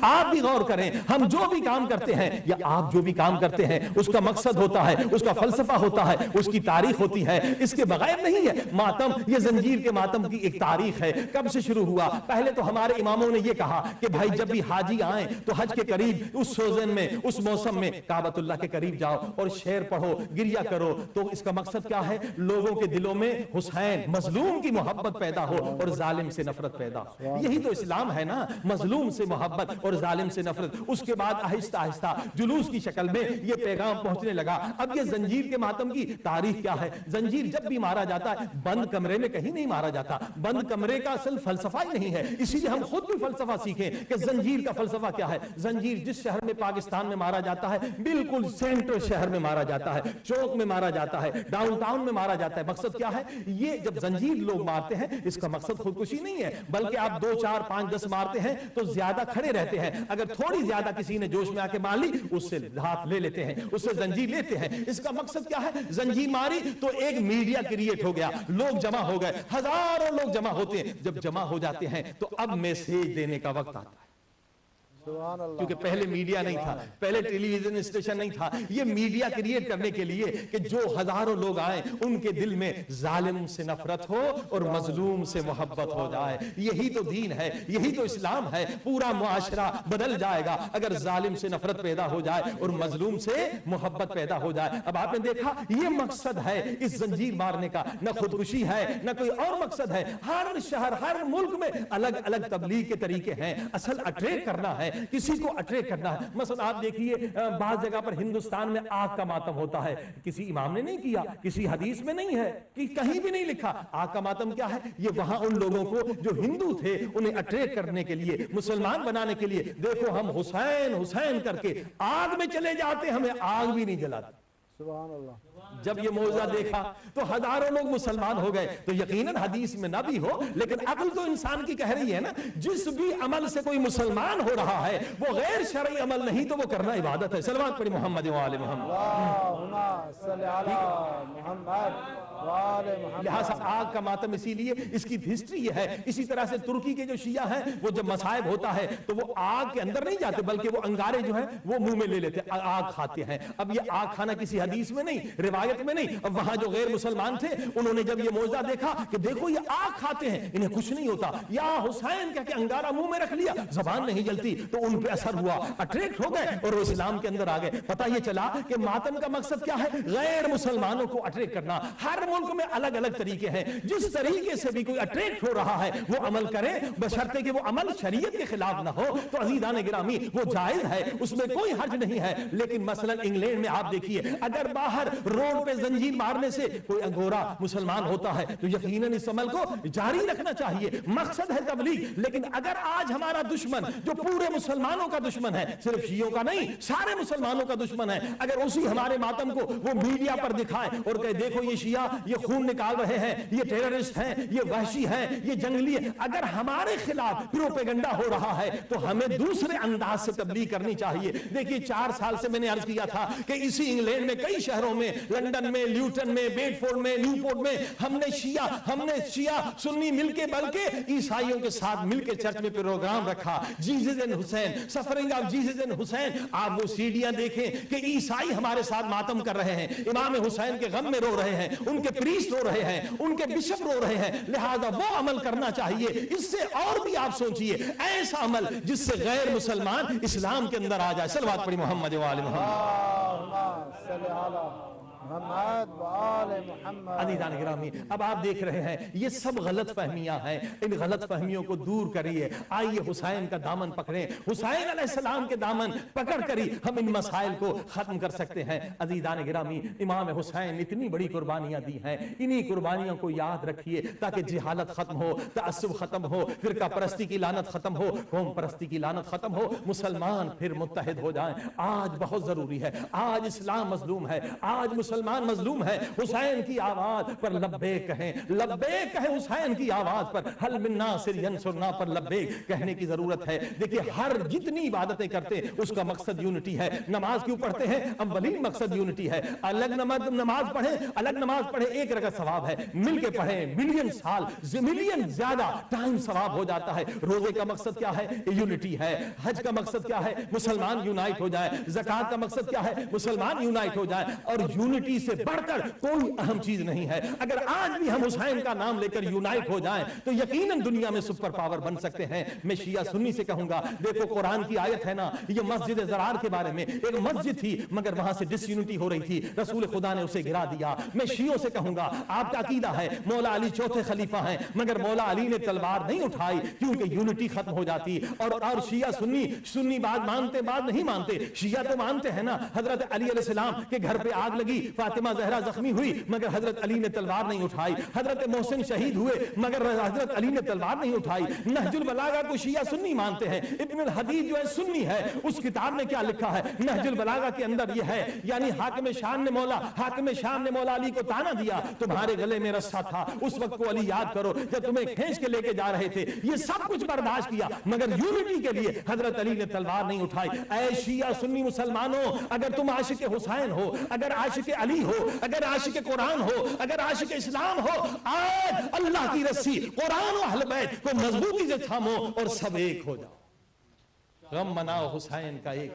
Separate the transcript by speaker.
Speaker 1: آپ بھی غور کریں، ہم جو بھی کام کرتے ہیں یا آپ جو بھی کام کرتے ہیں اس کا مقصد ہوتا ہے، اس کا فلسفہ ہوتا ہے، اس کی تاریخ ہوتی ہے، اس کے بغیر نہیں ہے۔ ماتم، یہ زنجیر کے ماتم کی ایک تاریخ ہے، کب سے شروع ہوا؟ پہلے تو ہمارے اماموں نے یہ کہا کہ بھائی جب بھی حاجی آئیں تو حج کے قریب اس سوزن میں، اس موسم میں کعبۃ اللہ کے قریب جاؤ اور شعر پڑھو، گریہ کرو۔ تو اس کا مقصد کیا ہے؟ لوگوں کے دلوں میں حسین مظلوم کی محبت پیدا ہو اور ظالم سے نفرت پیدا ہو۔ یہی تو اسلام ہے نا، مظلوم سے محبت اور ظالم سے نفرت۔ اس کے بعد آہستہ آہستہ جلوس کی شکل میں یہ پیغام پہنچنے لگا۔ اب یہ زنجیر کے ماتم کی تاریخ کیا ہے؟ زنجیر جب بھی مارا جاتا ہے بند کمرے میں کہیں نہیں مارا جاتا، بند کمرے کا اصل فلسفہ ہی نہیں ہے، اسی لیے ہم خود بھی فلسفہ سیکھیں کہ زنجیر کا فلسفہ کیا ہے۔ زنجیر جس شہر میں پاکستان میں مارا جاتا ہے بالکل سینٹر شہر میں مارا جاتا ہے، چوک میں مارا جاتا ہے، ڈاؤن ٹاؤن میں مارا جاتا ہے۔ مقصد کیا ہے؟ یہ جب زنجیر لوگ مارتے ہیں اس کا مقصد خودکشی نہیں ہے، بلکہ آپ 2 4 5 10 مارتے ہیں تو زیادہ کھڑے رہتے ہیں، اگر تھوڑی زیادہ کسی نے جوش میں آ کے مار لی اس سے ہاتھ لے لیتے ہیں، اس سے زنجیر لیتے ہیں۔ اس کا مقصد کیا ہے؟ زنجیر ماری تو ایک میڈیا کریٹ ہو گیا، لوگ جمع ہو گئے، ہزاروں لوگ جمع ہوتے ہیں۔ جب جمع ہو جاتے ہیں تو اب میسیج دینے کا وقت آتا ہے، کیونکہ پہلے میڈیا نہیں تھا، پہلے ٹیلی ویژن اسٹیشن نہیں تھا۔ یہ میڈیا کریٹ کرنے کے لیے کہ جو ہزاروں لوگ آئیں ان کے دل میں ظالم سے نفرت ہو اور مظلوم سے محبت ہو جائے۔ یہی تو دین ہے، یہی تو اسلام ہے۔ پورا معاشرہ بدل جائے گا اگر ظالم سے نفرت پیدا ہو جائے اور مظلوم سے محبت پیدا ہو جائے۔ اب آپ نے دیکھا یہ مقصد ہے اس زنجیر مارنے کا، نہ خودکشی ہے نہ کوئی اور مقصد ہے۔ ہر شہر، ہر ملک میں الگ الگ تبلیغ کے طریقے ہیں، اصل اٹریکٹ کرنا ہے، کسی کو اٹریکٹ کرنا ہے۔ مثلا آپ دیکھیے بعض جگہ پر ہندوستان میں آگ کا ماتم ہوتا ہے، کسی امام نے نہیں کیا، کسی حدیث میں نہیں ہے، کہیں بھی نہیں لکھا۔ آگ کا ماتم کیا ہے؟ یہ وہاں ان لوگوں کو جو ہندو تھے انہیں اٹریکٹ کرنے کے لیے، مسلمان بنانے کے لیے، دیکھو ہم حسین حسین کر کے آگ میں چلے جاتے، ہمیں آگ بھی نہیں جلاتے۔
Speaker 2: سبحان اللہ۔
Speaker 1: جب یہ معجزہ دیکھا تو ہزاروں لوگ مسلمان ہو گئے۔ تو یقیناً حدیث میں نہ بھی ہو لیکن عقل تو انسان کی کہہ رہی ہے نا، جس بھی عمل سے کوئی مسلمان ہو رہا ہے وہ غیر شرعی عمل نہیں تو وہ کرنا عبادت ہے۔ صلوات پڑھی محمد و آل محمد۔
Speaker 2: اللہم صلی علی محمد و آل محمد۔
Speaker 1: لہٰذا آگ کا ماتم اسی لیے اس کی ہسٹری یہ ہے۔ اسی طرح سے ترکی کے جو شیعہ ہیں وہ جب مصائب ہوتا ہے تو وہ آگ کے اندر نہیں جاتے بلکہ وہ انگارے جو ہیں وہ منہ میں لے لیتے، آگ کھاتے ہیں۔ اب یہ آگ کھانا کسی حدیث میں نہیں، روایت میں نہیں۔ اب وہاں جو غیر مسلمان تھے انہوں نے جب یہ معجزہ دیکھا کہ دیکھو یہ آگ کھاتے ہیں، انہیں کچھ نہیں ہوتا، یا حسین کہہ کے انگارہ منہ میں رکھ لیا، زبان نہیں جلتی، تو ان پہ اثر ہوا، اٹریکٹ ہو گئے اور وہ اسلام کے اندر آ گئے۔ پتہ یہ چلا کہ ماتم کا مقصد کیا ہے؟ غیر مسلمانوں کو اٹریکٹ کرنا۔ ہر ملک میں الگ الگ طریقے ہیں، جس طریقے سے بھی کوئی اٹریکٹ ہو رہا ہے وہ عمل کرے، بشرطے کہ وہ عمل شریعت کے خلاف نہ ہو۔ تو عزیزان گرامی وہ جائز ہے، اس میں کوئی حرج نہیں ہے۔ لیکن مثلا انگلینڈ میں آپ دیکھیے اگر باہر روڈ پہ زنجیر مارنے سے کوئی انگورا مسلمان ہوتا ہے تو یقیناً اس عمل کو جاری رکھنا چاہیے، مقصد ہے تبلیغ۔ لیکن اگر آج ہمارا دشمن جو پورے مسلمانوں کا دشمن ہے، صرف شیعوں کا نہیں سارے مسلمانوں کا دشمن ہے، اگر اسی ہمارے ماتم کو وہ میڈیا پر دکھائے اور کہے دیکھو یہ شیعہ یہ خون نکال رہے ہیں، یہ ٹیررسٹ ہیں، یہ وحشی ہیں، یہ جنگلی ہیں، اگر ہمارے خلاف پروپیگنڈا ہو رہا ہے تو ہمیں دوسرے انداز سے تبلیغ کرنی چاہیے۔ دیکھیے 4 سال سے میں نے عرض کیا تھا کہ اسی انگلینڈ میں کئی شہروں میں، لندن میں، لیوٹن میں، بیڈ فورڈ میں، نیو پورٹ میں ہم نے شیعہ سنی مل کے بلکہ عیسائیوں کے ساتھ مل کے چرچ میں پروگرام رکھا، Jesus and Hussain, suffering of Jesus and Hussain. آپ وہ سیڈیاں دیکھیں کہ عیسائی ہمارے ساتھ ماتم کر رہے ہیں، امام حسین کے غم میں رو رہے ہیں، ان کے پریسٹ رو رہے ہیں، ان کے بشپ رو رہے ہیں۔ لہذا وہ عمل کرنا چاہیے۔ اس سے اور بھی آپ سوچئے ایسا عمل جس سے غیر مسلمان اسلام کے اندر آ جائے۔ صلوات پڑھی محمد و آل محمد۔
Speaker 2: صلی علی محمد و آل محمد۔
Speaker 1: عزیزان گرامی اب آپ دیکھ رہے ہیں یہ سب غلط فہمیاں ہیں، ان غلط فہمیوں کو دور کریے۔ آئیے حسین کا دامن پکڑیں، حسین علیہ السلام کے دامن پکڑ کری ہم ان مسائل کو ختم کر سکتے ہیں۔ عزیزان گرامی امام حسین اتنی بڑی قربانیاں دی ہیں، انہی قربانیوں کو یاد رکھیے تاکہ جہالت ختم ہو، تعصب ختم ہو، فرقہ پرستی کی لعنت ختم ہو، قوم پرستی کی لعنت ختم ہو، مسلمان پھر متحد ہو جائیں۔ آج بہت ضروری ہے، آج اسلام مظلوم ہے، آج مسلمان مسلمان مظلوم ہے حسین کی آواز پر لبیک کہیں، لبیک کہیں حسین کی آواز پر، حل من ناصر ینصرنا پر لبیک کہنے کی ضرورت ہے۔ دیکھیں ہر جتنی عبادتیں کرتے اس کا مقصد یونٹی ہے۔ نماز کیوں پڑھتے ہیں؟ اولین مقصد یونٹی ہے۔ الگ نماز پڑھیں، الگ نماز پڑھیں ایک رکعت ثواب ہے، مل کے پڑھیں ملین سال ملین زیادہ ٹائم ثواب ہو جاتا ہے۔ روزے کا مقصد کیا ہے؟ یونٹی ہے۔ حج کا مقصد کیا ہے؟ مسلمان یونائٹ ہو جائے۔ زکوٰۃ کا مقصد کیا ہے؟ مسلمان یونائٹ ہو جائے۔ اور یونٹی سے بڑھ کر کوئی اہم چیز نہیں ہے۔ اگر آج بھی ہم حسین کا نام لے کر یونائٹ ہو جائیں تو یقیناً دنیا میں سپر پاور بن سکتے ہیں۔ میں شیعہ سنی سے کہوں گا، دیکھو قرآن کی آیت ہے نا، یہ مسجد زرار کے بارے میں، ایک مسجد تھی مگر وہاں سے ڈس یونٹی ہو رہی تھی، رسول خدا نے اسے گرا دیا۔ میں شیعوں سے کہوں گا، آپ کا عقیدہ ہے مولا علی چوتھے خلیفہ ہیں مگر مولا علی نے تلوار نہیں اٹھائی کیونکہ یونٹی ختم ہو جاتی۔ اور شیعہ سنی بات مانتے بات نہیں مانتے، شیعہ تو مانتے ہیں نا، حضرت علی علیہ السلام کے گھر پہ آگ لگی، فاطمہ زہرا زخمی ہوئی مگر حضرت علی نے تلوار نہیں اٹھائی، حضرت محسن شہید ہوئے مگر حضرت علی نے تلوار نہیں اٹھائی۔ نہج البلاغہ کو شیعہ سنی مانتے ہیں، ابن الحدید جو ہے سنی ہے، اس کتاب میں کیا لکھا ہے؟ نہج البلاغہ کے اندر یہ ہے، یعنی حاکم شام نے مولا علی کو تانا دیا، تمہارے گلے میں رسا تھا، اس وقت کو علی یاد کرو جب تمہیں کھینچ کے لے کے جا رہے تھے، یہ سب کچھ برداشت کیا مگر یونٹی کے لیے حضرت علی نے تلوار نہیں اٹھائی۔ اے شیعہ سنی مسلمانوں، اگر تم عاشق حسین ہو، اگر عاشق علی ہو، اگر عاشق قرآن ہو، اگر عاشق اسلام ہو، آج اللہ کی رسی قرآن و اہل بیت کو مضبوطی سے تھامو اور سب ایک ہو جاؤ۔ غم مناؤ حسین کا ایک